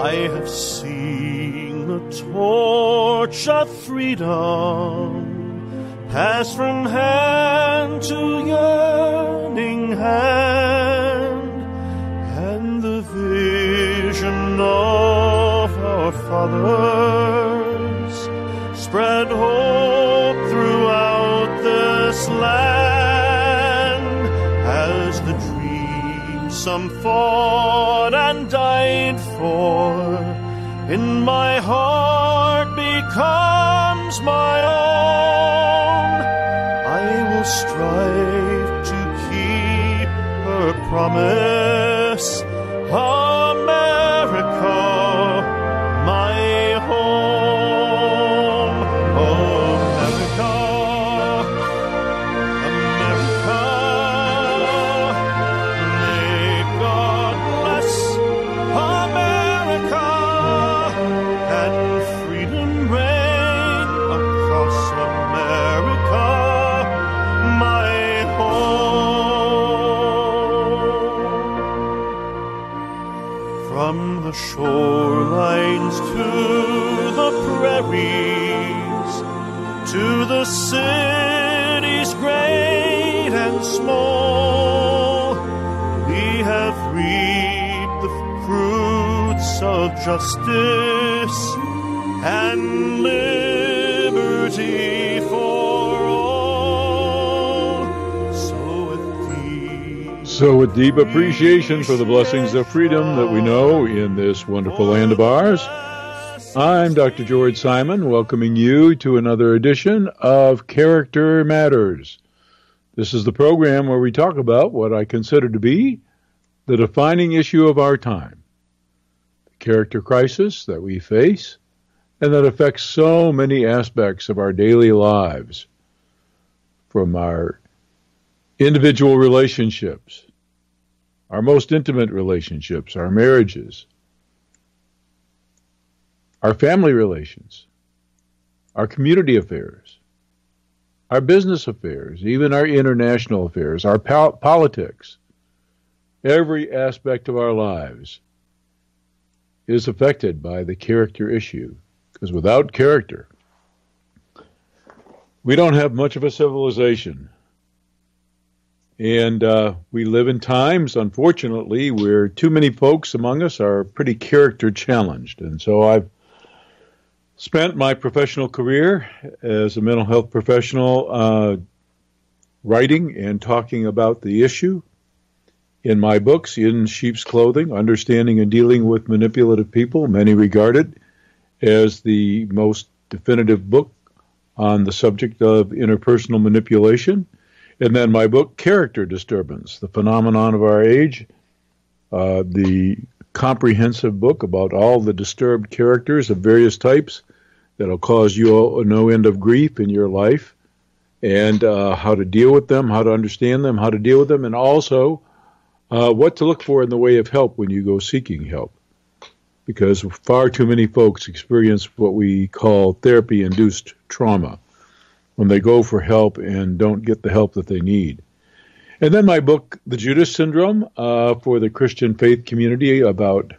I have seen the torch of freedom pass from hand to yearning hand, and the vision of our fathers spread hope throughout this land, as the dream some fought and died for in my heart becomes my own. I will strive to keep her promise, America, my home. America, America, may God bless America, and freedom reign across America, my home. From the shorelines to the prairies, to the cities great and small, we have reaped the fruits of justice and liberty for all. So with deep appreciation for the blessings of freedom that we know in this wonderful land of ours, I'm Dr. George Simon, welcoming you to another edition of Character Matters. This is the program where we talk about what I consider to be the defining issue of our time, the character crisis that we face and that affects so many aspects of our daily lives, from our individual relationships, our most intimate relationships, our marriages, our family relations, our community affairs, our business affairs, even our international affairs, our politics. Every aspect of our lives is affected by the character issue, because without character, we don't have much of a civilization. And we live in times, unfortunately, where too many folks among us are pretty character challenged. And so I've spent my professional career as a mental health professional writing and talking about the issue in my books, In Sheep's Clothing, Understanding and Dealing with Manipulative People. Many regard it as the most definitive book on the subject of interpersonal manipulation. And then my book, Character Disturbance, The Phenomenon of Our Age, the comprehensive book about all the disturbed characters of various types that'll cause you no end of grief in your life, and how to deal with them, how to understand them, how to deal with them, and also what to look for in the way of help when you go seeking help. Because far too many folks experience what we call therapy-induced trauma when they go for help and don't get the help that they need. And then my book, The Judas Syndrome, for the Christian faith community, about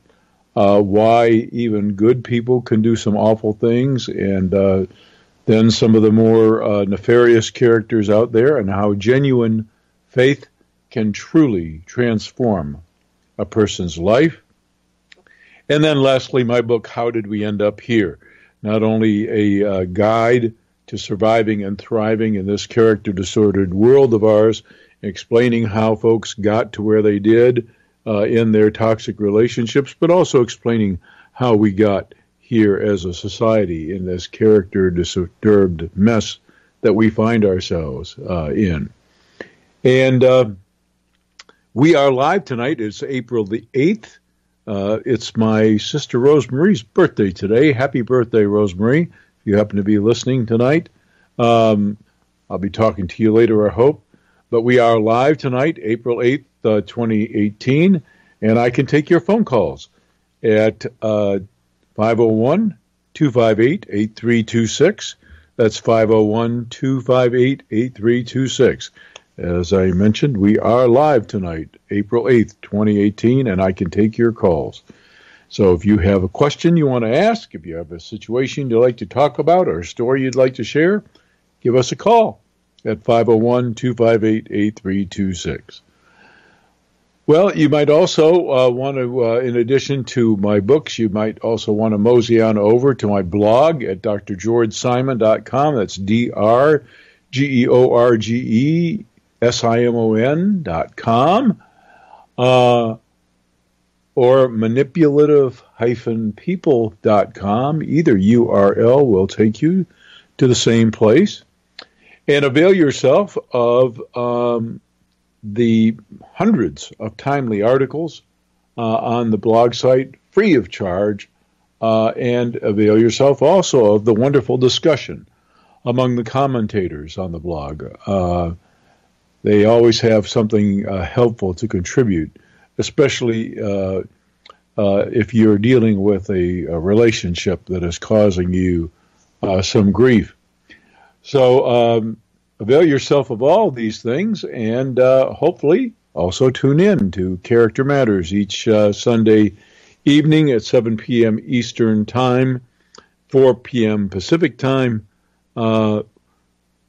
why even good people can do some awful things, and then some of the more nefarious characters out there, and how genuine faith can truly transform a person's life. And then lastly, my book, How Did We End Up Here? Not only a guide to surviving and thriving in this character-disordered world of ours, explaining how folks got to where they did in their toxic relationships, but also explaining how we got here as a society in this character-disturbed mess that we find ourselves in. And we are live tonight. It's April the 8th. It's my sister Rosemary's birthday today. Happy birthday, Rosemary, if you happen to be listening tonight. I'll be talking to you later, I hope. But we are live tonight, April 8th, 2018, and I can take your phone calls at 501-258-8326. That's 501-258-8326. As I mentioned, we are live tonight, April 8th, 2018, and I can take your calls. So if you have a question you want to ask, if you have a situation you'd like to talk about or a story you'd like to share, give us a call at 501-258-8326. Well, you might also want to, in addition to my books, you might also want to mosey on over to my blog at drgeorgesimon.com. That's drgeorgesimon.com. Or manipulative-people.com. Either URL will take you to the same place. And avail yourself of the hundreds of timely articles on the blog site, free of charge, and avail yourself also of the wonderful discussion among the commentators on the blog. They always have something helpful to contribute, especially if you're dealing with a relationship that is causing you some grief. So avail yourself of all these things, and hopefully also tune in to Character Matters each Sunday evening at 7 p.m. Eastern Time, 4 p.m. Pacific Time.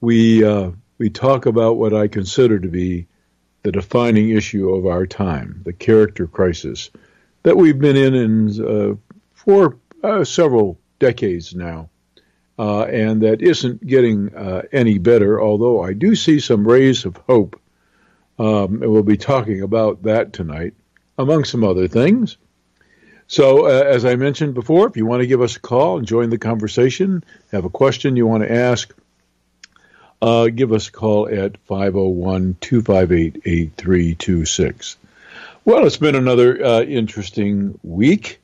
We talk about what I consider to be the defining issue of our time, the character crisis that we've been in for several decades now. And that isn't getting any better, although I do see some rays of hope. And we'll be talking about that tonight, among some other things. So, as I mentioned before, if you want to give us a call and join the conversation, have a question you want to ask, give us a call at 501-258-8326. Well, it's been another interesting week.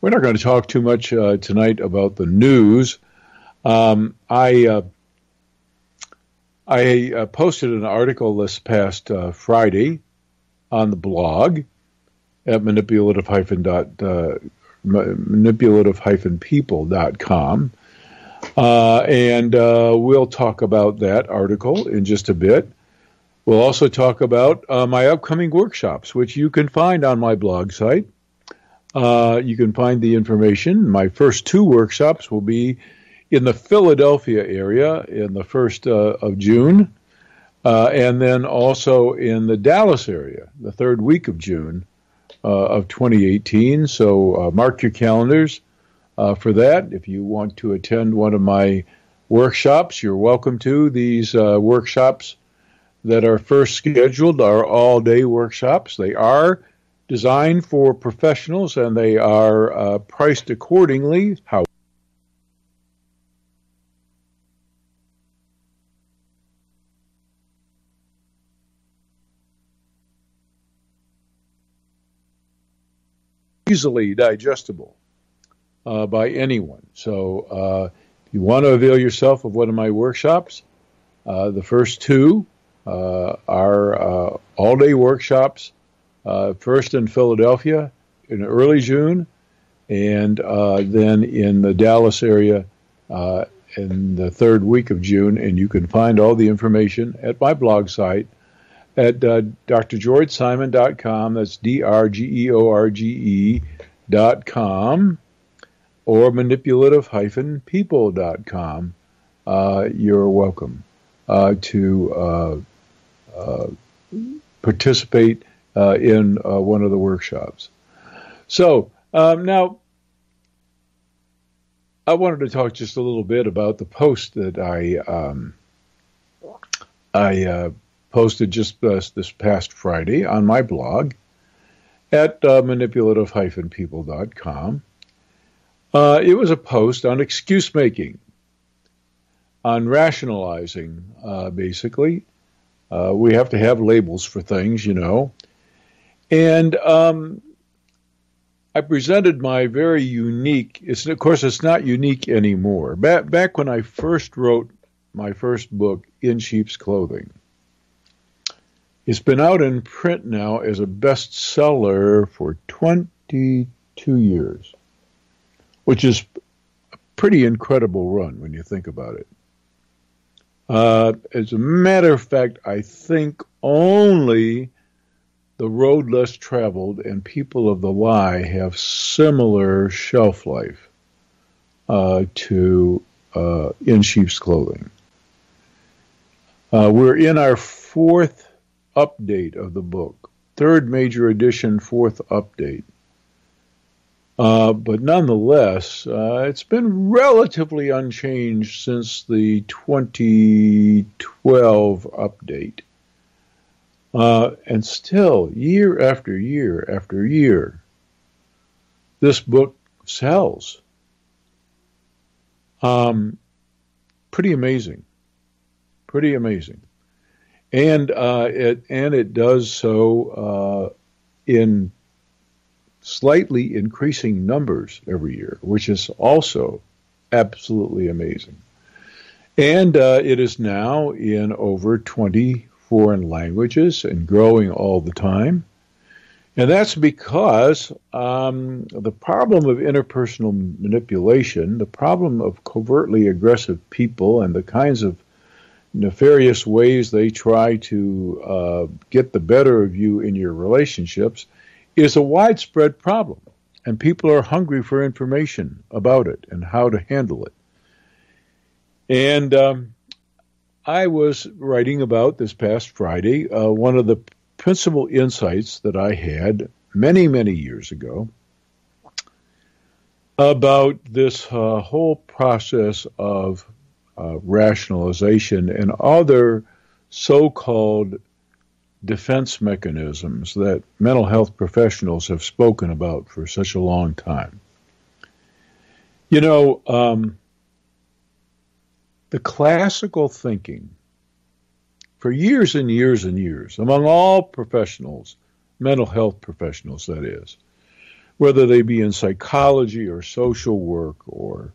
We're not going to talk too much tonight about the news. I posted an article this past Friday on the blog at manipulative-people.com. And we'll talk about that article in just a bit. We'll also talk about my upcoming workshops, which you can find on my blog site. You can find the information. My first two workshops will be in the Philadelphia area in the 1st of June, and then also in the Dallas area, the 3rd week of June of 2018. So mark your calendars for that. If you want to attend one of my workshops, you're welcome to. These workshops that are first scheduled are all-day workshops. They are designed for professionals, and they are priced accordingly. How easily digestible by anyone. So if you want to avail yourself of one of my workshops, the first two are all-day workshops. First in Philadelphia in early June, and then in the Dallas area in the 3rd week of June. And you can find all the information at my blog site at drgeorgesimon.com. That's drgeorge.com, or manipulative-people.com. You're welcome to participate in one of the workshops. So now I wanted to talk just a little bit about the post that I posted just this past Friday on my blog at manipulative-people.com. It was a post on excuse making, on rationalizing, basically. We have to have labels for things, you know. And I presented my very unique, of course, it's not unique anymore. Back when I first wrote my first book, In Sheep's Clothing, it's been out in print now as a bestseller for 22 years, which is a pretty incredible run when you think about it. As a matter of fact, I think only the road less traveled and people of the lie have similar shelf life to in sheep's clothing. We're in our fourth update of the book, third major edition, fourth update. But nonetheless, it's been relatively unchanged since the 2012 update. And still, year after year after year, this book sells. Pretty amazing. Pretty amazing. And it does so in slightly increasing numbers every year, which is also absolutely amazing. And it is now in over 20 foreign languages and growing all the time. And that's because the problem of interpersonal manipulation, the problem of covertly aggressive people and the kinds of nefarious ways they try to get the better of you in your relationships is a widespread problem. And people are hungry for information about it and how to handle it. And I was writing about this past Friday one of the principal insights that I had many, many years ago about this whole process of rationalization and other so-called defense mechanisms that mental health professionals have spoken about for such a long time. You know, the classical thinking for years and years and years among all professionals, mental health professionals that is, whether they be in psychology or social work or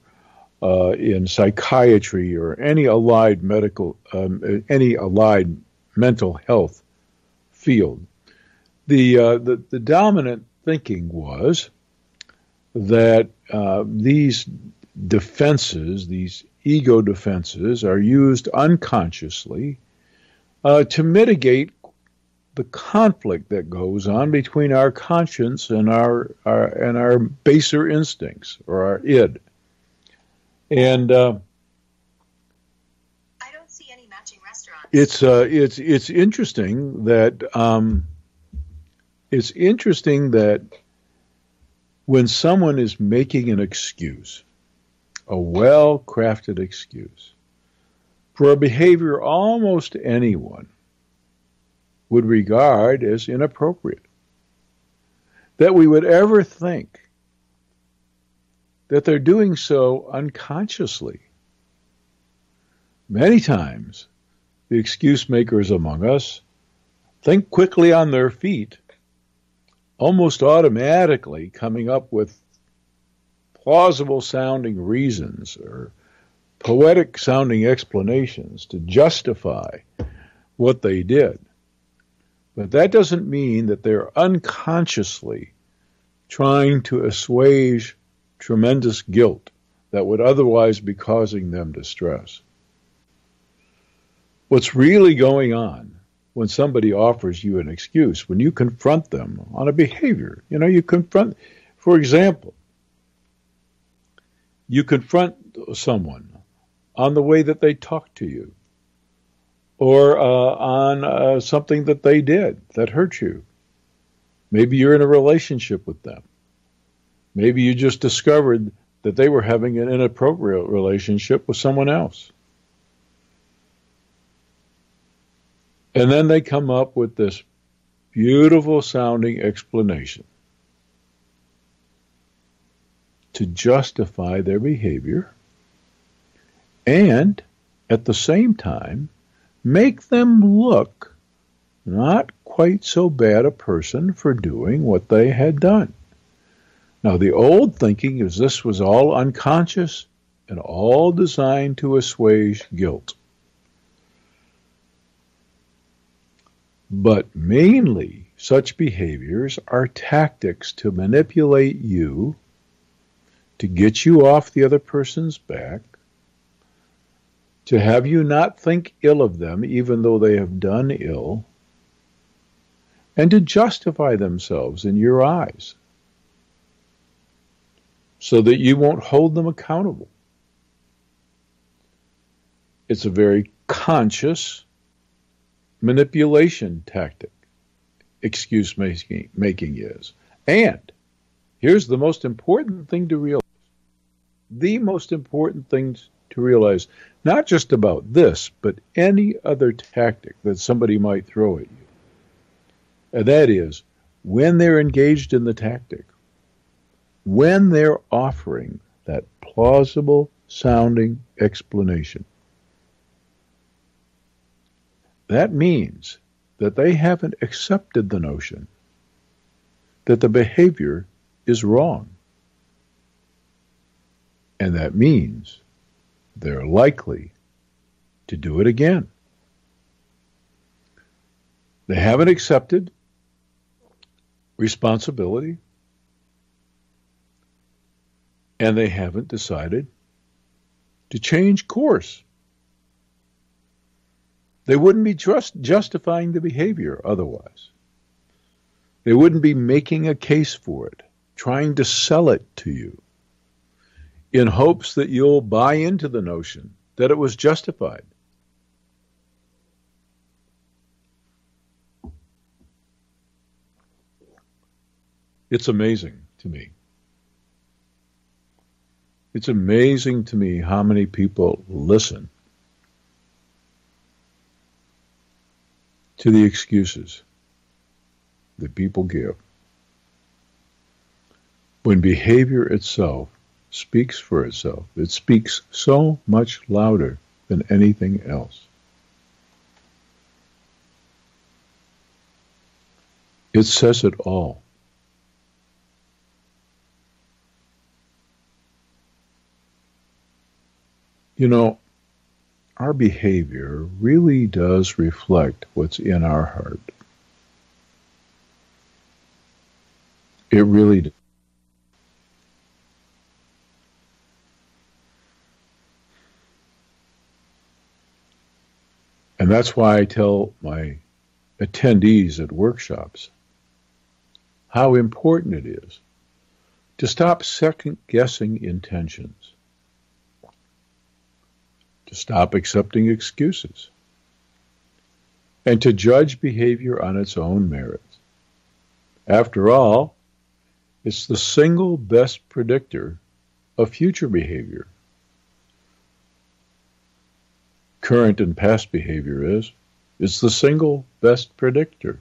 in psychiatry or any allied mental health field, the dominant thinking was that these defenses, these ego defenses, are used unconsciously to mitigate the conflict that goes on between our conscience and our baser instincts or our id. And I don't see any matching restaurants. It's interesting that when someone is making an excuse, a well-crafted excuse, for a behavior almost anyone would regard as inappropriate, that we would ever think that they're doing so unconsciously. Many times, the excuse makers among us think quickly on their feet, almost automatically coming up with plausible sounding reasons or poetic sounding explanations to justify what they did. But that doesn't mean that they're unconsciously trying to assuage tremendous guilt that would otherwise be causing them distress. What's really going on when somebody offers you an excuse, when you confront them on a behavior, you confront, for example, you confront someone on the way that they talk to you or on something that they did that hurt you. Maybe you're in a relationship with them. Maybe you just discovered that they were having an inappropriate relationship with someone else. And then they come up with this beautiful sounding explanation to justify their behavior and at the same time make them look not quite so bad a person for doing what they had done. Now, the old thinking is this was all unconscious and all designed to assuage guilt. But mainly, such behaviors are tactics to manipulate you, to get you off the other person's back, to have you not think ill of them even though they have done ill, and to justify themselves in your eyes so that you won't hold them accountable. It's a very conscious manipulation tactic, excuse making is. And here's the most important thing to realize. The most important thing to realize, not just about this, but any other tactic that somebody might throw at you. And that is, when they're engaged in the tactic, when they're offering that plausible sounding explanation, that means that they haven't accepted the notion that the behavior is wrong. And that means they're likely to do it again. They haven't accepted responsibility, and they haven't decided to change course. They wouldn't be justifying the behavior otherwise. They wouldn't be making a case for it, trying to sell it to you in hopes that you'll buy into the notion that it was justified. It's amazing to me. It's amazing to me how many people listen to the excuses that people give when behavior itself speaks for itself. It speaks so much louder than anything else. It says it all. You know, our behavior really does reflect what's in our heart. It really does. And that's why I tell my attendees at workshops how important it is to stop second-guessing intentions, to stop accepting excuses, and to judge behavior on its own merits. After all, it's the single best predictor of future behavior. Current and past behavior is. It's the single best predictor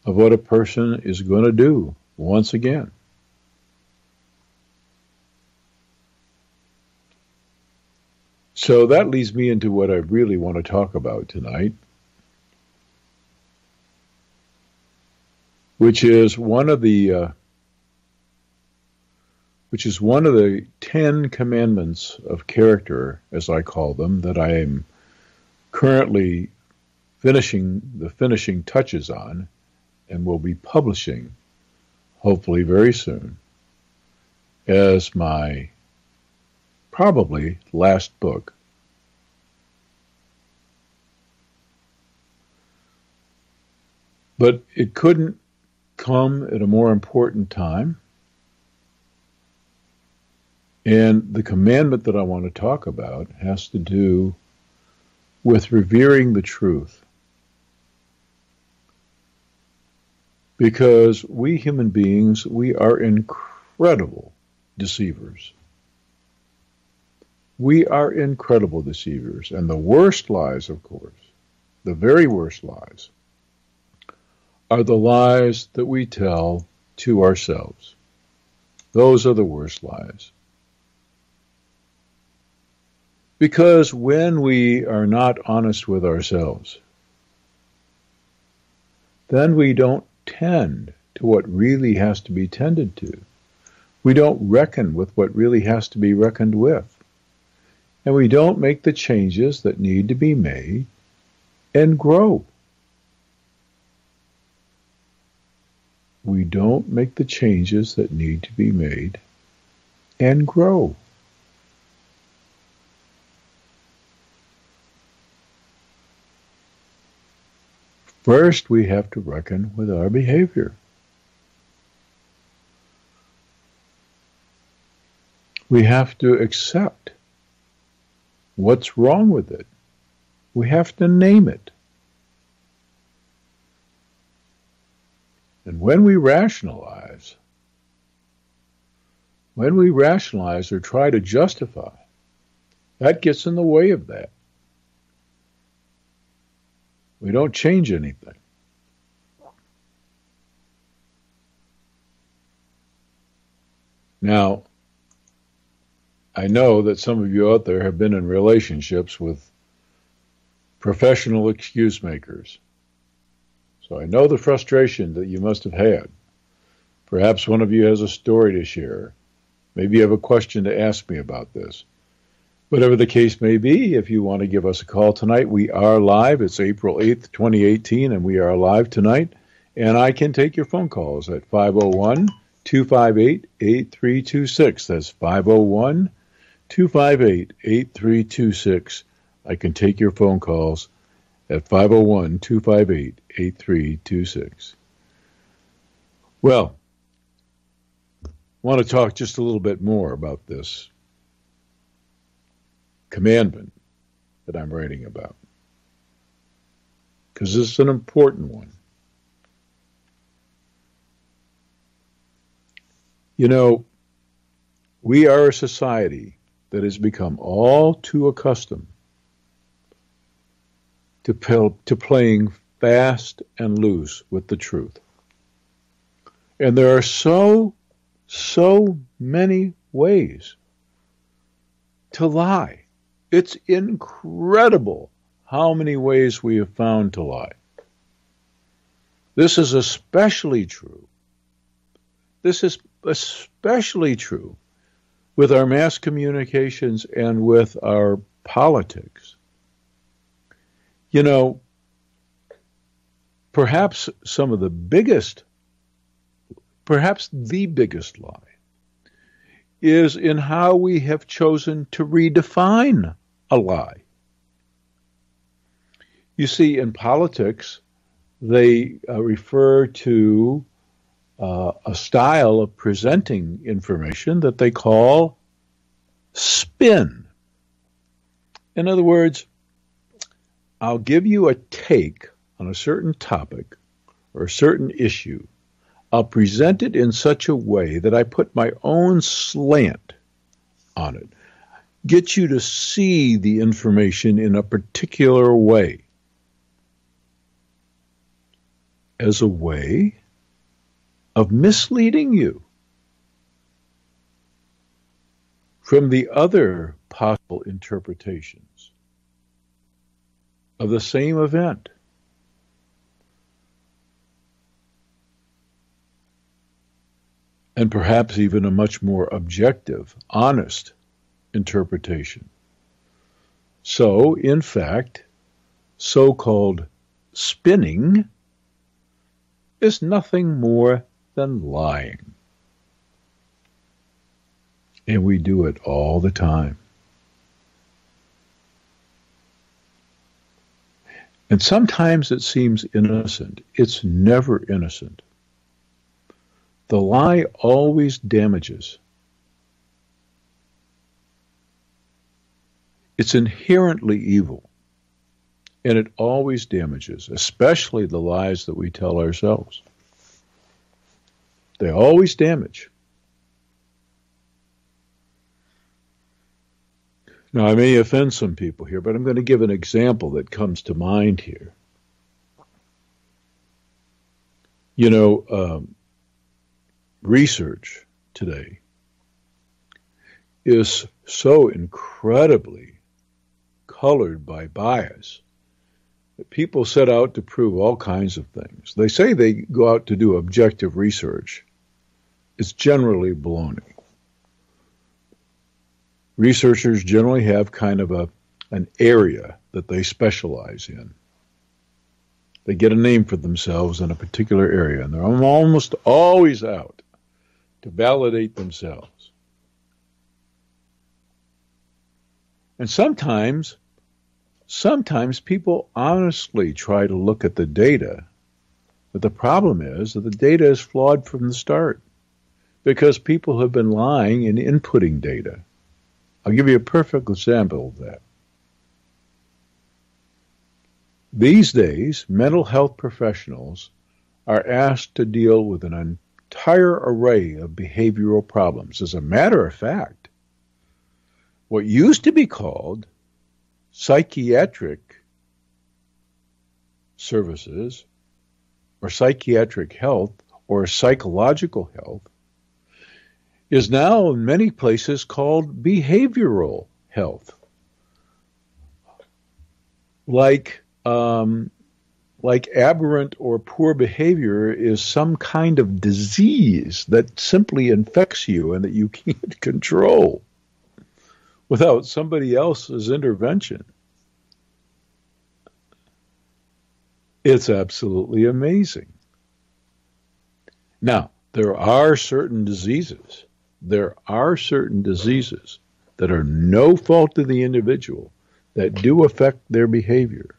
of what a person is going to do once again. So that leads me into what I really want to talk about tonight, which is one of the 10 commandments of character, as I call them, that I am currently finishing the finishing touches on and will be publishing, hopefully very soon, as my probably last book. But it couldn't come at a more important time. And the commandment that I want to talk about has to do with revering the truth. Because we human beings, we are incredible deceivers. We are incredible deceivers. And the worst lies, of course, the very worst lies, are the lies that we tell to ourselves. Those are the worst lies. Because when we are not honest with ourselves, then we don't tend to what really has to be tended to. We don't reckon with what really has to be reckoned with. And we don't make the changes that need to be made and grow. We don't make the changes that need to be made and grow. First, we have to reckon with our behavior. We have to accept what's wrong with it. We have to name it. And when we rationalize or try to justify, that gets in the way of that. We don't change anything. Now, I know that some of you out there have been in relationships with professional excuse makers. So I know the frustration that you must have had. Perhaps one of you has a story to share. Maybe you have a question to ask me about this. Whatever the case may be, if you want to give us a call tonight, we are live. It's April 8th, 2018, and we are live tonight. And I can take your phone calls at 501-258-8326. That's 501-258-8326. I can take your phone calls at 501-258-8326. Well, I want to talk just a little bit more about this commandment that I'm writing about, because this is an important one. You know, we are a society that has become all too accustomed to playing fast and loose with the truth. And there are so many ways to lie. It's incredible how many ways we have found to lie. This is especially true. This is especially true with our mass communications and with our politics. You know, perhaps the biggest lie is in how we have chosen to redefine a lie. You see, in politics, they refer to a style of presenting information that they call spin. In other words, I'll give you a take on a certain topic or a certain issue. I'll present it in such a way that I put my own slant on it. Get you to see the information in a particular way. As a way of misleading you from the other possible interpretations of the same event. And perhaps even a much more objective, honest interpretation. So, in fact, so-called spinning is nothing more than lying. And we do it all the time. And sometimes it seems innocent. It's never innocent. The lie always damages. It's inherently evil, and it always damages, especially the lies that we tell ourselves. They always damage. Now, I may offend some people here, but I'm going to give an example that comes to mind here. You know, research today is so incredibly colored by bias that people set out to prove all kinds of things. They say they go out to do objective research. It's generally baloney. Researchers generally have kind of an area that they specialize in. They get a name for themselves in a particular area, and they're almost always out to validate themselves. And sometimes sometimes people honestly try to look at the data, but the problem is that the data is flawed from the start because people have been lying and inputting data. I'll give you a perfect example of that. These days, mental health professionals are asked to deal with an entire array of behavioral problems. As a matter of fact, what used to be called psychiatric services or psychiatric health or psychological health is now in many places called behavioral health. Like aberrant or poor behavior is some kind of disease that simply infects you and that you can't control without somebody else's intervention. It's absolutely amazing. Now, there are certain diseases that are no fault of the individual that do affect their behavior.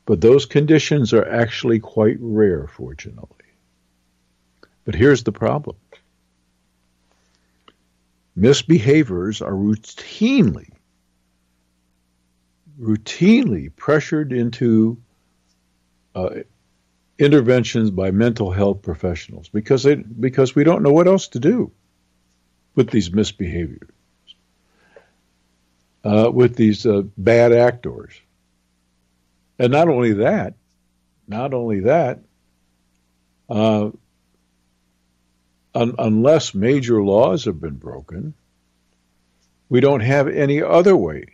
But those conditions are actually quite rare, fortunately. But here's the problem. Misbehaviors are routinely pressured into interventions by mental health professionals because we don't know what else to do with these misbehaviors, with these bad actors. And not only that, unless major laws have been broken, we don't have any other way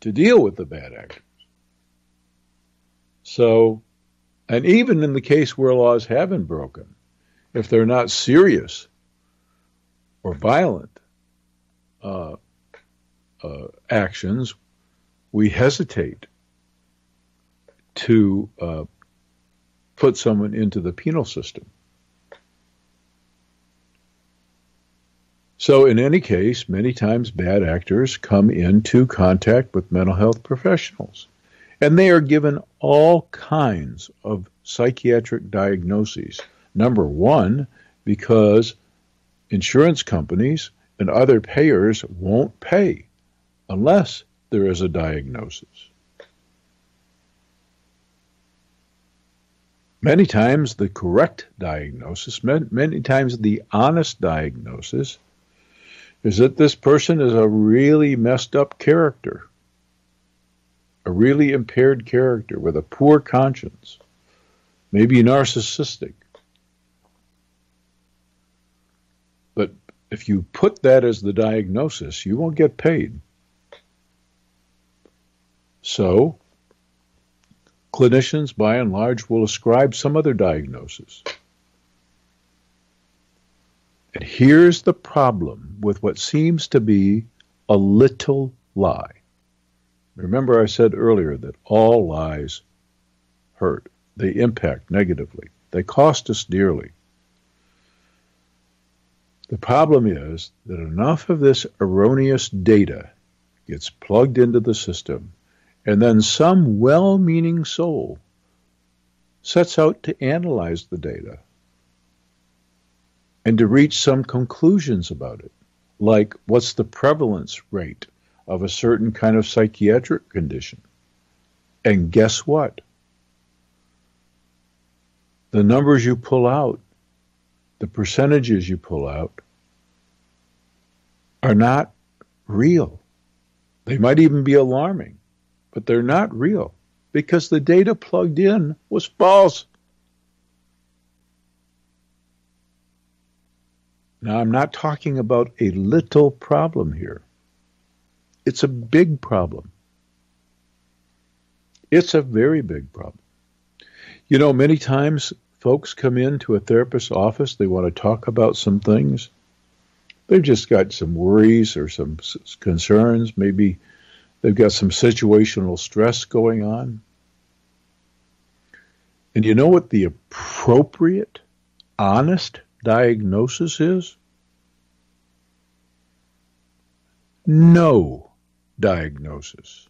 to deal with the bad actors. So, and even in the case where laws have been broken, if they're not serious or violent actions, we hesitate to put someone into the penal system. So in any case, many times bad actors come into contact with mental health professionals, and they are given all kinds of psychiatric diagnoses. Number one, because insurance companies and other payers won't pay unless there is a diagnosis. Many times the correct diagnosis, many times the honest diagnosis, is that this person is a really messed up character, a really impaired character with a poor conscience, maybe narcissistic. But if you put that as the diagnosis, you won't get paid. So, clinicians, by and large, will ascribe some other diagnosis. And here's the problem with what seems to be a little lie. Remember I said earlier that all lies hurt. They impact negatively. They cost us dearly. The problem is that enough of this erroneous data gets plugged into the system, and then some well-meaning soul sets out to analyze the data and to reach some conclusions about it, like what's the prevalence rate of a certain kind of psychiatric condition. And guess what? The numbers you pull out, the percentages you pull out, are not real. They might even be alarming, but they're not real because the data plugged in was false. Now, I'm not talking about a little problem here. It's a big problem. It's a very big problem. You know, many times folks come into a therapist's office, they want to talk about some things. They've just got some worries or some concerns. Maybe they've got some situational stress going on. And you know what the appropriate, honest diagnosis is? No diagnosis.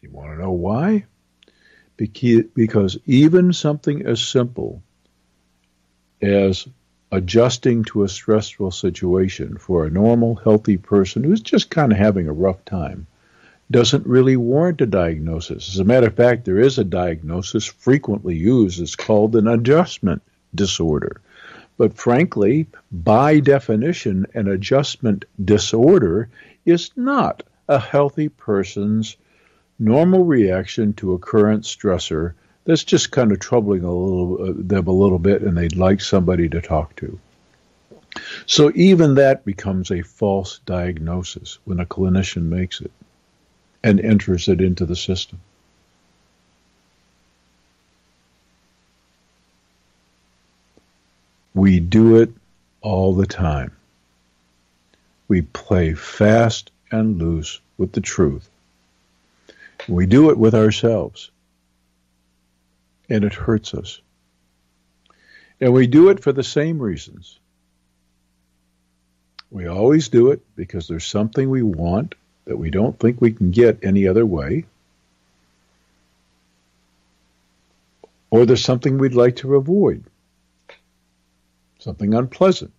You want to know why? Because even something as simple as adjusting to a stressful situation for a normal, healthy person who's just kind of having a rough time doesn't really warrant a diagnosis. As a matter of fact, there is a diagnosis frequently used. It's called an adjustment disorder. But frankly, by definition, an adjustment disorder is not a healthy person's normal reaction to a current stressor that's just kind of troubling them a little bit, and they'd like somebody to talk to. So even that becomes a false diagnosis when a clinician makes it and enters it into the system. We do it all the time. We play fast and loose with the truth. We do it with ourselves, and it hurts us. And we do it for the same reasons. We always do it because there's something we want that we don't think we can get any other way, or there's something we'd like to avoid, something unpleasant.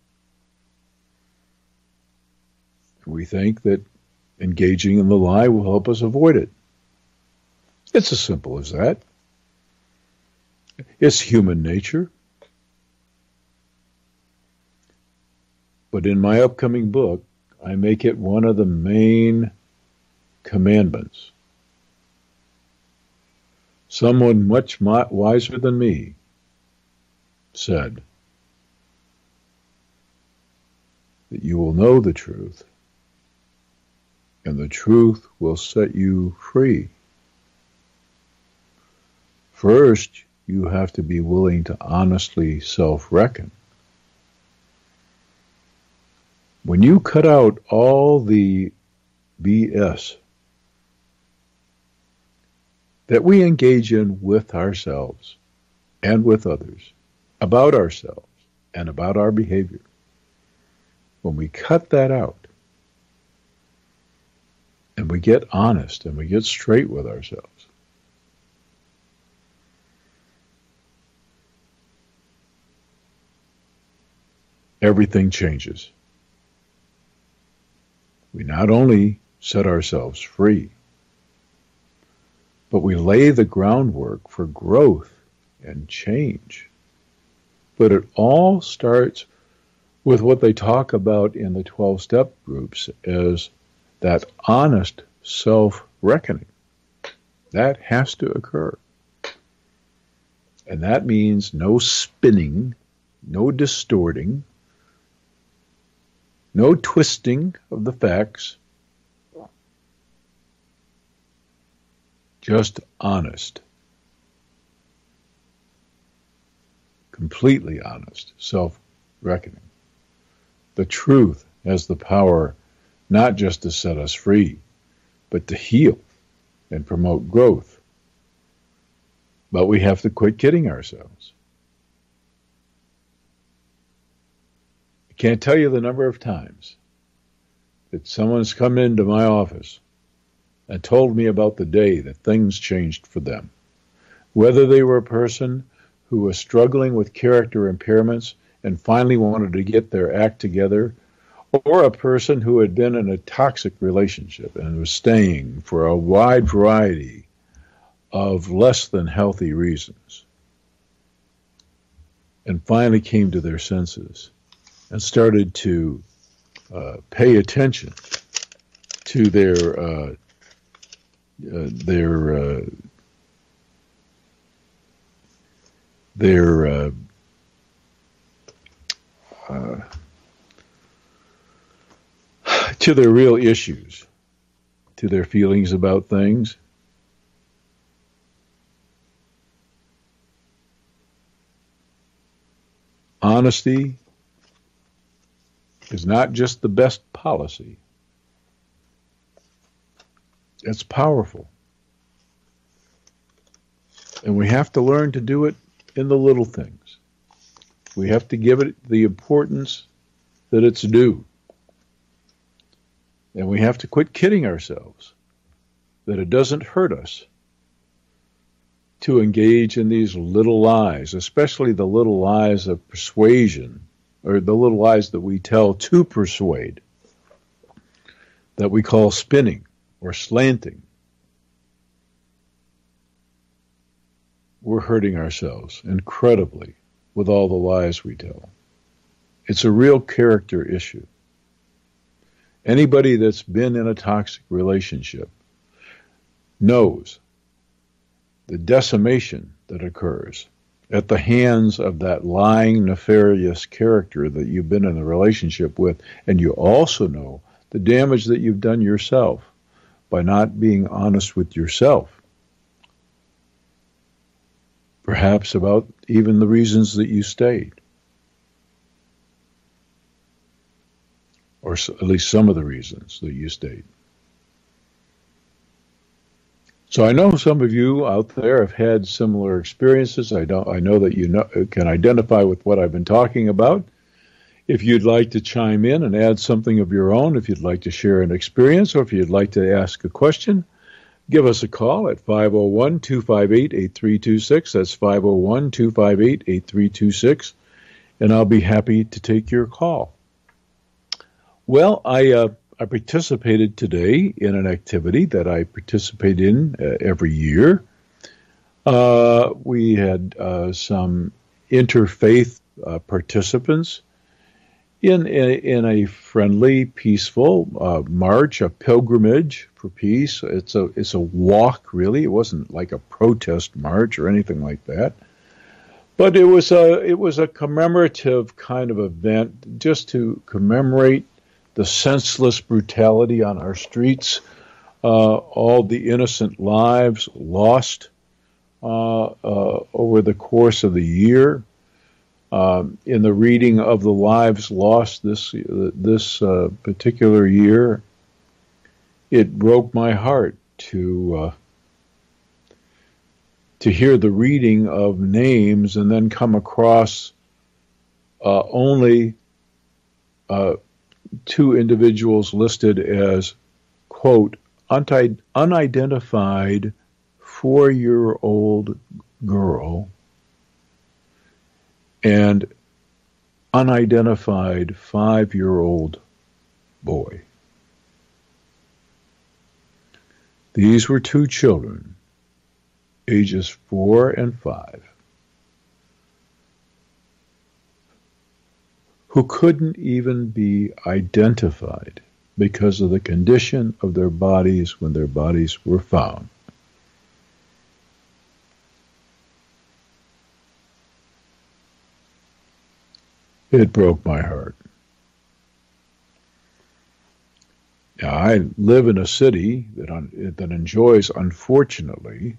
We think that engaging in the lie will help us avoid it. It's as simple as that. It's human nature. But in my upcoming book, I make it one of the main commandments. Someone much wiser than me said that you will know the truth, and the truth will set you free. First, you have to be willing to honestly self-reckon. When you cut out all the BS that we engage in with ourselves and with others, about ourselves and about our behavior, when we cut that out and we get honest and we get straight with ourselves, everything changes. We not only set ourselves free, but we lay the groundwork for growth and change. But it all starts with what they talk about in the 12-step groups as that honest self-reckoning. That has to occur. And that means no spinning, no distorting, no twisting of the facts, just honest, completely honest self-reckoning. The truth has the power not just to set us free, but to heal and promote growth. But we have to quit kidding ourselves. I can't tell you the number of times that someone's come into my office and told me about the day that things changed for them. Whether they were a person who was struggling with character impairments and finally wanted to get their act together, or a person who had been in a toxic relationship and was staying for a wide variety of less than healthy reasons, and finally came to their senses and started to pay attention to their to their real issues, to their feelings about things. Honesty is not just the best policy. It's powerful. And we have to learn to do it in the little things. We have to give it the importance that it's due. And we have to quit kidding ourselves that it doesn't hurt us to engage in these little lies, especially the little lies of persuasion, or the little lies that we tell to persuade, that we call spinning or slanting. We're hurting ourselves incredibly with all the lies we tell. It's a real character issue. Anybody that's been in a toxic relationship knows the decimation that occurs at the hands of that lying, nefarious character that you've been in a relationship with, and you also know the damage that you've done yourself by not being honest with yourself, perhaps about even the reasons that you stayed, or at least some of the reasons that you stayed. So I know some of you out there have had similar experiences. I know that you can identify with what I've been talking about. If you'd like to chime in and add something of your own, if you'd like to share an experience, or if you'd like to ask a question, give us a call at 501-258-8326. That's 501-258-8326, and I'll be happy to take your call. Well, I participated today in an activity that I participate in every year. We had some interfaith participants in a friendly, peaceful march, a pilgrimage for peace. It's a walk, really. It wasn't like a protest march or anything like that. But it was a commemorative kind of event just to commemorate the senseless brutality on our streets, all the innocent lives lost over the course of the year. In the reading of the lives lost this particular year, it broke my heart to hear the reading of names and then come across only two individuals listed as, quote, unidentified 4-year-old girl and unidentified 5-year-old boy. These were two children, ages 4 and 5, who couldn't even be identified because of the condition of their bodies when their bodies were found. It broke my heart. Now, I live in a city that enjoys, unfortunately,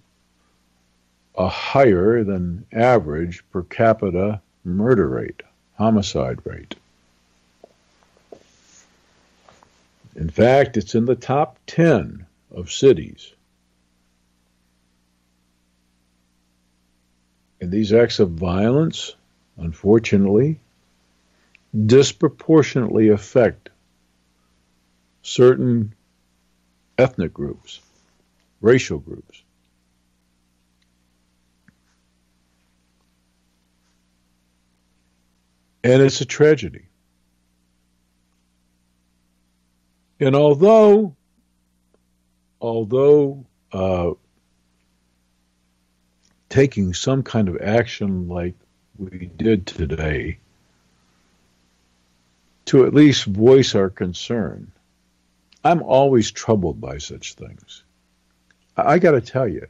a higher than average per capita murder rate, homicide rate. In fact, it's in the top 10 of cities. And these acts of violence, unfortunately, disproportionately affect certain ethnic groups, racial groups. And it's a tragedy. And although taking some kind of action like we did today to at least voice our concern, I'm always troubled by such things. I got to tell you,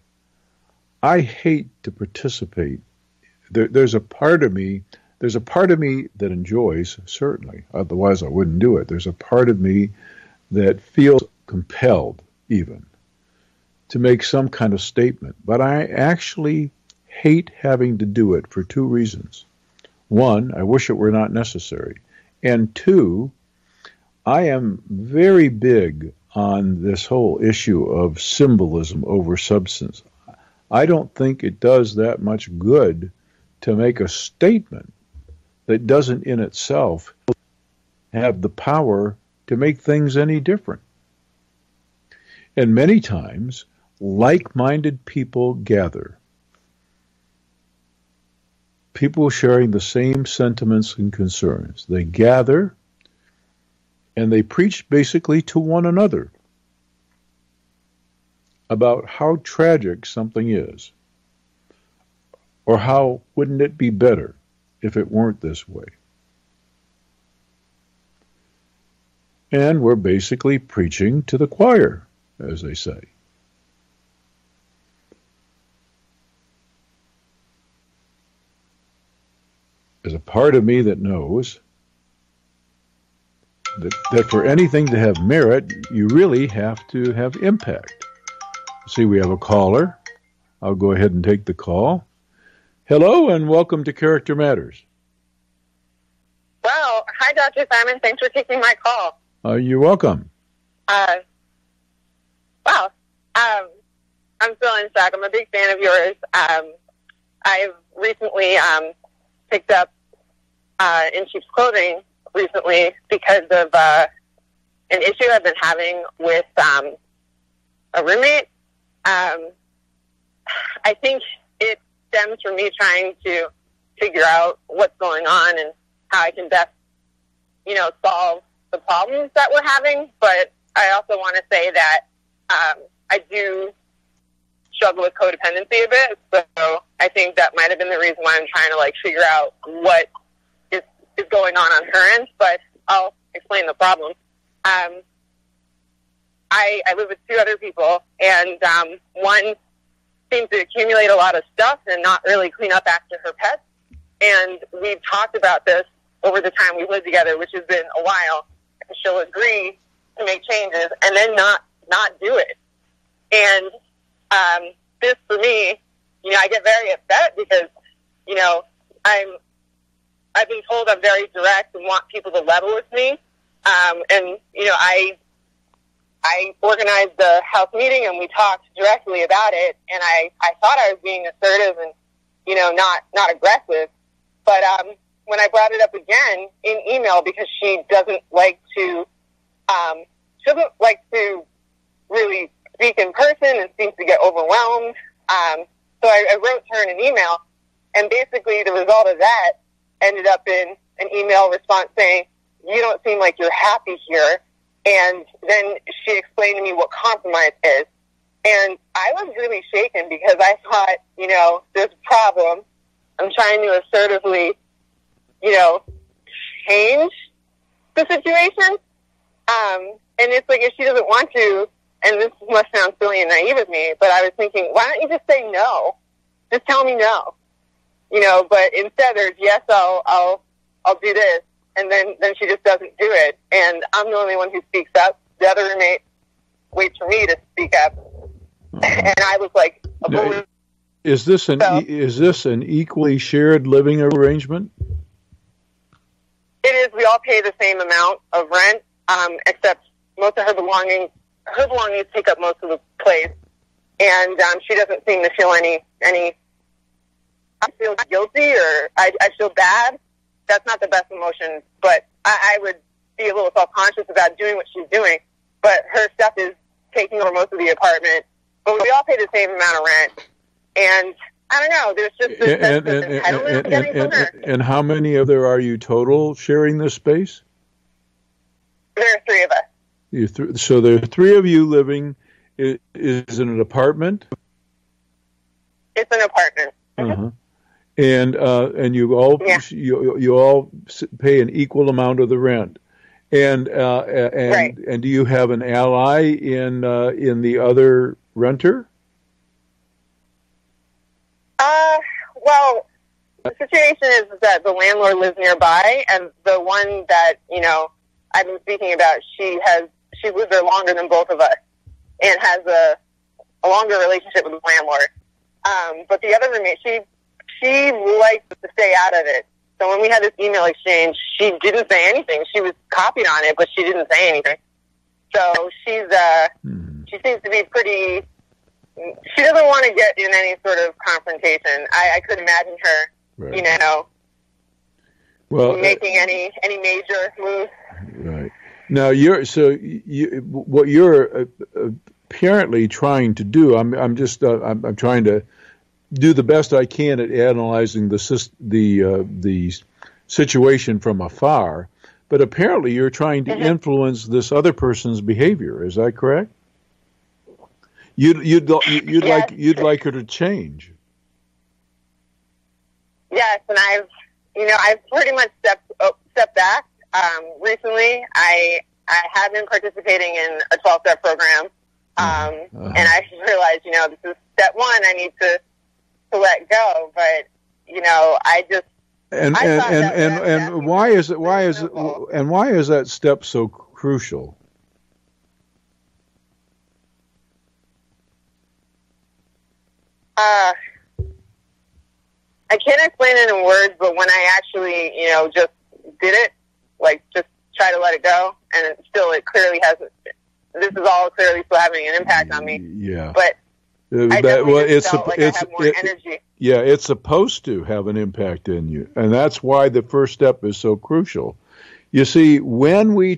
I hate to participate. There's a part of me that enjoys, certainly, otherwise I wouldn't do it. There's a part of me that feels compelled even to make some kind of statement, but I actually hate having to do it for two reasons. One, I wish it were not necessary. And two, I am very big on this whole issue of symbolism over substance. I don't think it does that much good to make a statement that doesn't in itself have the power to make things any different. And many times like-minded people gather. People sharing the same sentiments and concerns. They gather and they preach basically to one another about how tragic something is, or how wouldn't it be better if it weren't this way. And we're basically preaching to the choir, as they say. There's a part of me that knows that for anything to have merit, you really have to have impact. See, we have a caller. I'll go ahead and take the call. Hello, and welcome to Character Matters. Well, hi, Dr. Simon. Thanks for taking my call. You're welcome. I'm still in shock. I'm a big fan of yours. I've recently picked up in sheep's clothing recently because of an issue I've been having with a roommate. I think it stems from me trying to figure out what's going on and how I can best, solve the problems that we're having. But I also want to say that I do struggle with codependency a bit. So I think that might have been the reason why I'm trying to figure out what is going on her end. But I'll explain the problem. I live with two other people, and one seems to accumulate a lot of stuff and not really clean up after her pets. And we've talked about this over the time we've lived together, which has been a while. And she'll agree to make changes and then not do it. And this, for me, I get very upset because, I've been told I'm very direct and want people to level with me. I organized the house meeting and we talked directly about it, and I thought I was being assertive and, not aggressive. But when I brought it up again in email, because she doesn't like to really speak in person and seems to get overwhelmed. So I wrote to her in an email, and basically the result of that ended up in an email response saying, "You don't seem like you're happy here." And then she explained to me what compromise is. And I was really shaken because I thought, there's a problem. I'm trying to assertively, change the situation. And it's like, if she doesn't want to, and this must sound silly and naive of me, but I was thinking, why don't you just say no? Just tell me no. But instead there's, yes, I'll do this. And then she just doesn't do it. And I'm the only one who speaks up. The other roommate waits for me to speak up. And I was like, now, is this an equally shared living arrangement? It is. We all pay the same amount of rent, except most of her belongings take up most of the place. And she doesn't seem to feel any I feel guilty or I feel bad. That's not the best emotion, but I would be a little self-conscious about doing what she's doing. But her stuff is taking over most of the apartment. But we all pay the same amount of rent. And I don't know, there's just this sense of entitlement I'm getting from her. And how many of there are you total sharing this space? There are three of us. So there are three of you living. Is it an apartment? It's an apartment. Uh-huh. And you all you all pay an equal amount of the rent, and right. And do you have an ally in the other renter? Well, the situation is that the landlord lives nearby, and the one that I've been speaking about, she's lived there longer than both of us, and has a longer relationship with the landlord. But the other roommate, she likes to stay out of it. So when we had this email exchange, she didn't say anything. She was copied on it, but she didn't say anything. So she seems to be pretty. She doesn't want to get in any sort of confrontation. I could imagine her, right. making any major moves. Right. Now what you're apparently trying to do. I'm trying to do the best I can at analyzing the situation from afar. But apparently, you're trying to influence this other person's behavior. Is that correct? You'd like her to change. Yes, and I've pretty much stepped back. Recently, I have been participating in a 12-step program, and I realized, this is step one. I need to let go, but I just and why is that step so crucial? I can't explain it in words, but when I actually, just did it, like just try to let it go, and it clearly has. This is all clearly still having an impact on me. Yeah, but I definitely felt like I have more energy. Yeah, it's supposed to have an impact in you, and that's why the first step is so crucial. You see, when we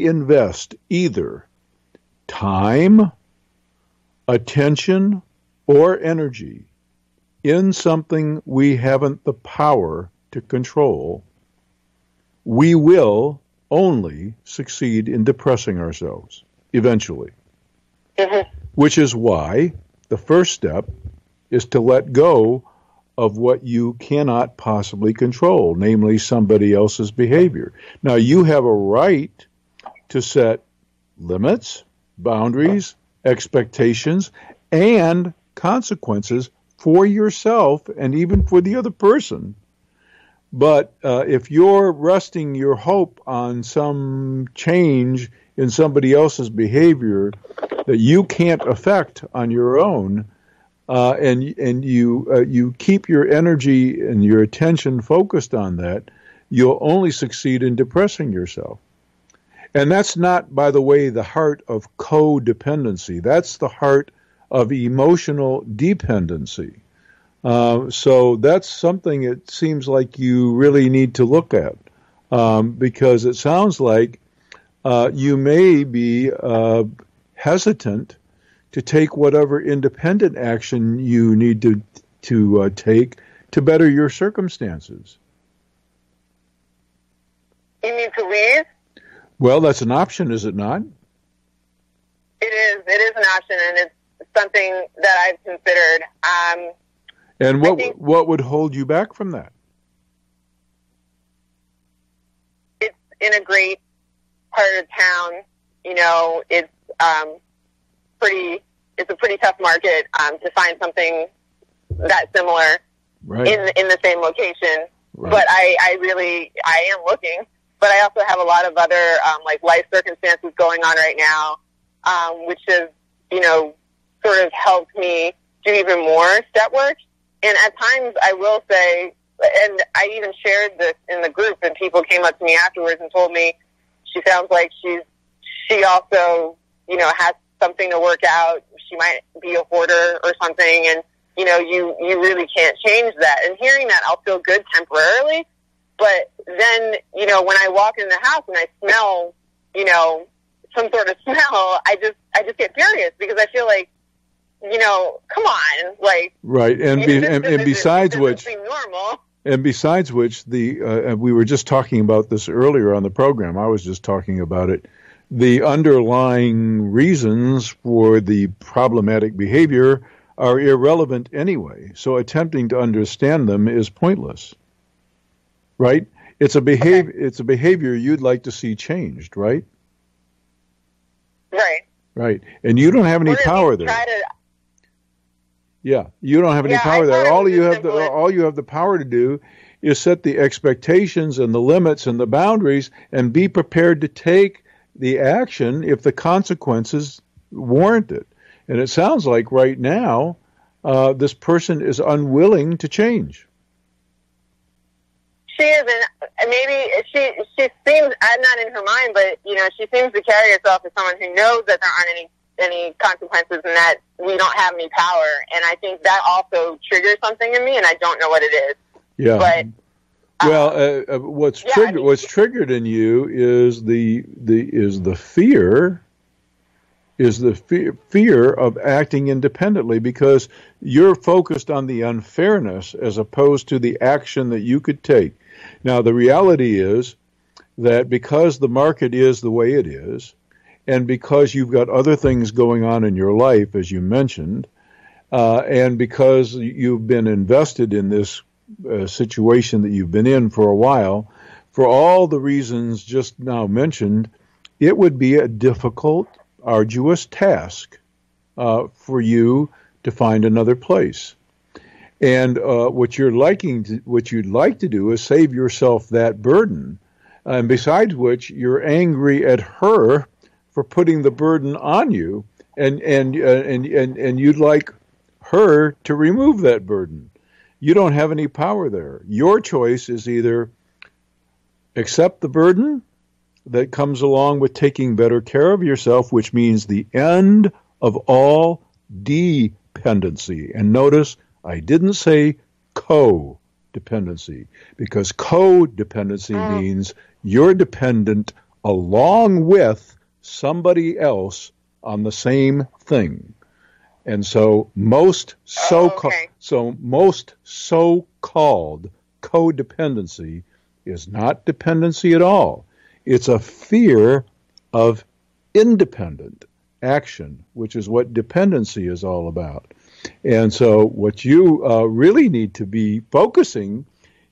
invest either time, attention, or energy in something we haven't the power to control, we will only succeed in depressing ourselves eventually. Which is why the first step is to let go of what you cannot possibly control, namely somebody else's behavior. Now, you have a right to set limits, boundaries, expectations, and consequences for yourself and even for the other person. But if you're resting your hope on some change in somebody else's behavior that you can't affect on your own, and you keep your energy and your attention focused on that, you'll only succeed in depressing yourself. And that's not, by the way, the heart of codependency. That's the heart of emotional dependency. So that's something it seems like you really need to look at, because it sounds like you may be hesitant to take whatever independent action you need to take to better your circumstances. You mean to leave? Well, that's an option, is it not? It is. It is an option, and it's something that I've considered. And what would hold you back from that? It's in a great part of town. It's it's a pretty tough market to find something that similar in the same location. Right. But I am looking. But I also have a lot of other life circumstances going on right now, which has sort of helped me do even more step work. And at times, I will say, and I even shared this in the group, and people came up to me afterwards and told me she sounds like she also, has something to work out. She might be a hoarder or something, and, you really can't change that. And hearing that, I'll feel good temporarily. But then, when I walk in the house and I smell, some sort of smell, I just get furious because I feel like, come on, right, and besides which, normal. And besides which, we were just talking about this earlier on the program. I was just talking about it. The underlying reasons for the problematic behavior are irrelevant anyway. So attempting to understand them is pointless, right? It's a behavior. Okay. It's a behavior you'd like to see changed, right? Right. Right, and you don't have any power there. Yeah, you don't have any power there. All you have the power to do is set the expectations and the limits and the boundaries and be prepared to take the action if the consequences warrant it. And it sounds like right now this person is unwilling to change. She is, and maybe she seems, I'm not in her mind, but, she seems to carry herself as someone who knows that there aren't any consequences and that we don't have any power. And I think that also triggers something in me, and I don't know what it is. Yeah. But what's triggered in you is the fear is the fear of acting independently because you're focused on the unfairness as opposed to the action that you could take. Now, the reality is that because the market is the way it is, and because you've got other things going on in your life, as you mentioned, and because you've been invested in this situation that you've been in for a while, for all the reasons just now mentioned, it would be a difficult, arduous task for you to find another place. And what you'd like to do is save yourself that burden. And besides which, you're angry at her for putting the burden on you, and you'd like her to remove that burden. You don't have any power there. Your choice is either accept the burden that comes along with taking better care of yourself, which means the end of all dependency. And notice I didn't say codependency, because codependency means you're dependent along with somebody else on the same thing. And so most so-called codependency is not dependency at all. It's a fear of independent action, which is what dependency is all about. And so what you really need to be focusing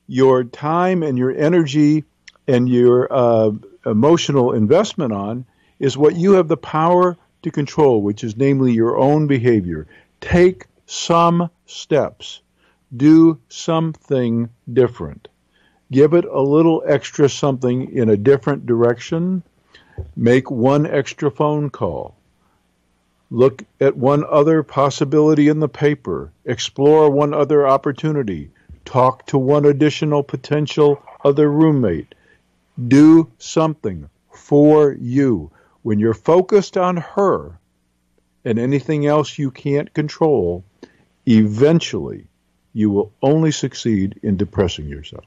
your time and your energy and your emotional investment on is what you have the power to control, which is namely your own behavior. Take some steps. Do something different. Give it a little extra something in a different direction. Make one extra phone call. Look at one other possibility in the paper. Explore one other opportunity. Talk to one additional potential other roommate. Do something for you. When you're focused on her and anything else you can't control, eventually you will only succeed in depressing yourself.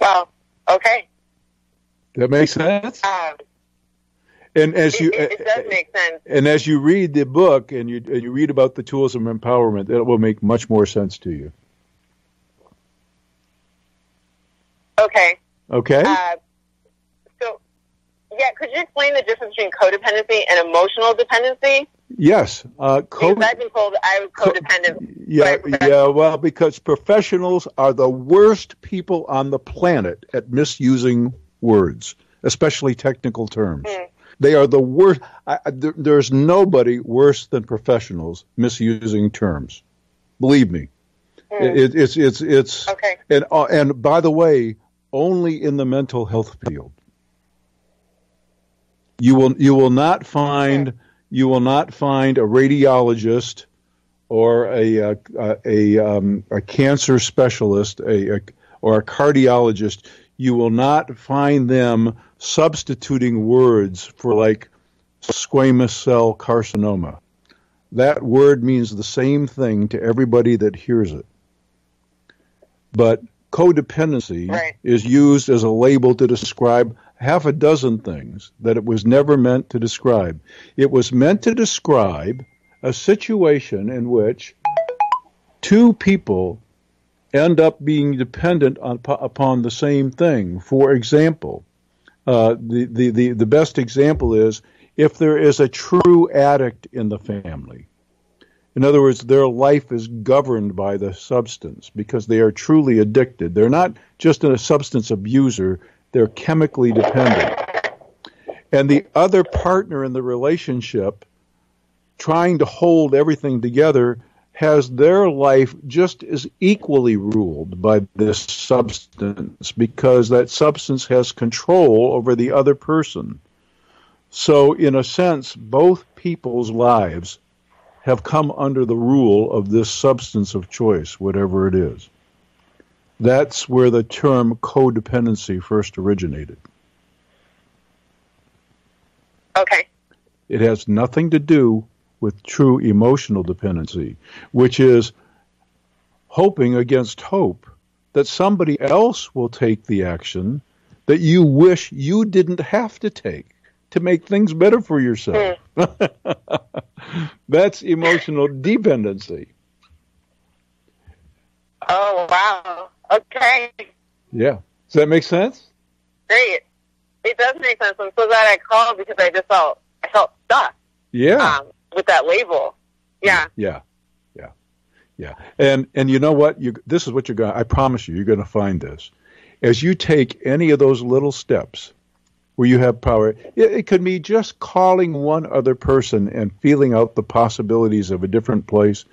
Well, okay. That makes sense? And as it does make sense. And as you read the book and you read about the tools of empowerment, it will make much more sense to you. Okay. Okay? Could you explain the difference between codependency and emotional dependency? Yes. Because I've been told I was codependent. Well, because professionals are the worst people on the planet at misusing words, especially technical terms. They are the worst. There's nobody worse than professionals misusing terms. Believe me. It's okay. And by the way, only in the mental health field. You will not find a radiologist or a cancer specialist or a cardiologist. You will not find them substituting words for like squamous cell carcinoma. That word means the same thing to everybody that hears it. But codependency is used as a label to describe half a dozen things that it was never meant to describe. It was meant to describe a situation in which two people end up being dependent upon the same thing. For example, the best example is if there is a true addict in the family. In other words, their life is governed by the substance because they are truly addicted. They're not just a substance abuser, they're chemically dependent. And the other partner in the relationship, trying to hold everything together, has their life just as equally ruled by this substance because that substance has control over the other person. So, in a sense, both people's lives have come under the rule of this substance of choice, whatever it is. That's where the term codependency first originated. Okay. It has nothing to do with true emotional dependency, which is hoping against hope that somebody else will take the action that you wish you didn't have to take. to make things better for yourself. That's emotional dependency. Oh, wow. Okay. Yeah. Does that make sense? Great. It does make sense. I'm so glad I called because I felt stuck. Yeah. With that label. Yeah. Yeah. And you know what? This is what you're going. I promise you're going to find this. As you take any of those little steps where you have power, it could be just calling one other person and feeling out the possibilities of a different place.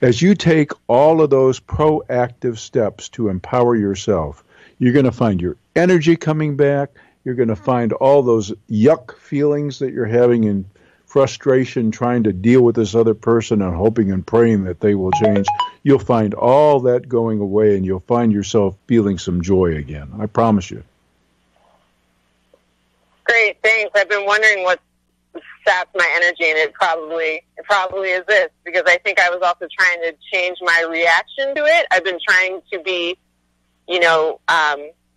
As you take all of those proactive steps to empower yourself, you're going to find your energy coming back. You're going to find all those yuck feelings that you're having in frustration trying to deal with this other person and hoping and praying that they will change. You'll find all that going away, and you'll find yourself feeling some joy again. I promise you. Great, thanks. I've been wondering what saps my energy, and it probably is this, because I think I was also trying to change my reaction to it. I've been trying to be,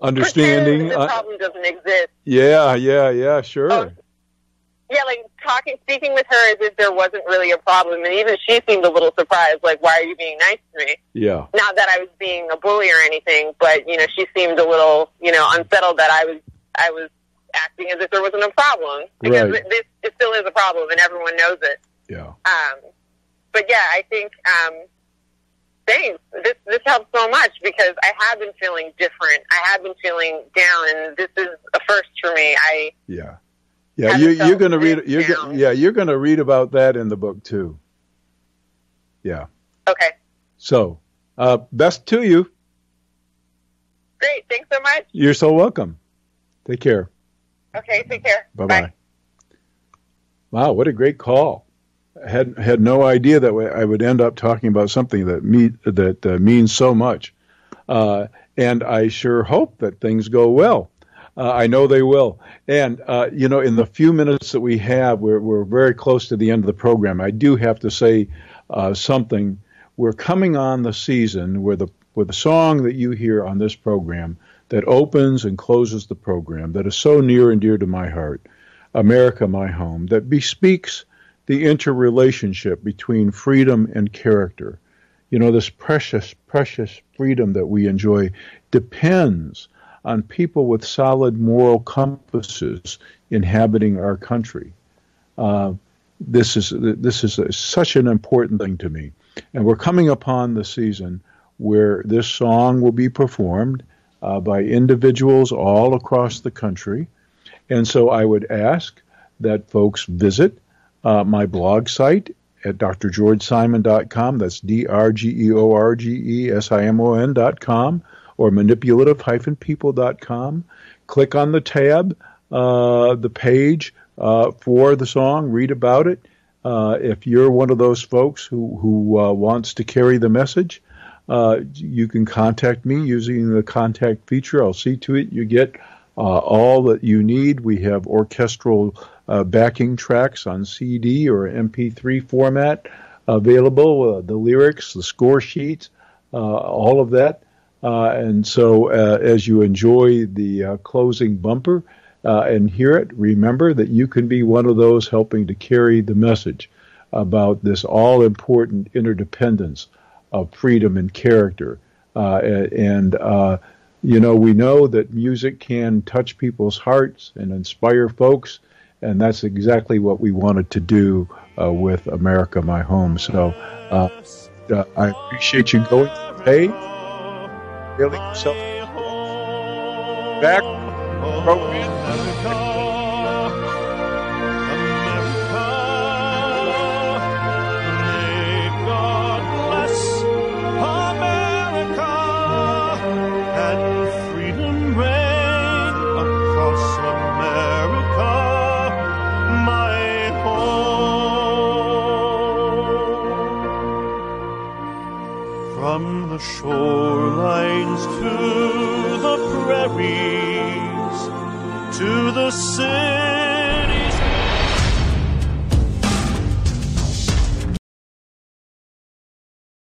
understanding. The problem doesn't exist. Yeah, sure. Yeah, like speaking with her as if there wasn't really a problem, and even she seemed a little surprised, like, why are you being nice to me? Yeah. Not that I was being a bully or anything, but, she seemed a little, unsettled that I was acting as if there wasn't a problem. Because it still is a problem, and everyone knows it. Yeah. But yeah, I think, thanks. This helps so much because I have been feeling different. I have been feeling down, and this is a first for me. Yeah, you're going to read. You're going to read about that in the book too. Yeah. Okay. So, best to you. Great. Thanks so much. You're so welcome. Take care. Okay. Take care. Bye-bye. Bye. Wow, what a great call. I had no idea that I would end up talking about something that means so much. And I sure hope that things go well. I know they will. And, in the few minutes that we have, we're very close to the end of the program. I do have to say something. We're coming on the season where the song that you hear on this program that opens and closes the program, that is so near and dear to my heart, America, My Home, that bespeaks the interrelationship between freedom and character. This precious, precious freedom that we enjoy depends on people with solid moral compasses inhabiting our country. This is such an important thing to me. And we're coming upon the season where this song will be performed by individuals all across the country. And so I would ask that folks visit my blog site at drgeorgesimon.com. That's drgeorgesimon.com, or manipulative-people.com. Click on the tab, the page for the song. Read about it. If you're one of those folks who wants to carry the message, you can contact me using the contact feature. I'll see to it you get all that you need. We have orchestral backing tracks on CD or MP3 format available, the lyrics, the score sheets, all of that. And so as you enjoy the closing bumper and hear it, remember that you can be one of those helping to carry the message about this all-important interdependence of freedom and character. We know that music can touch people's hearts and inspire folks, and that's exactly what we wanted to do with America, My Home. So I appreciate you going today, feeling yourself back program. From the shorelines to the prairies, to the city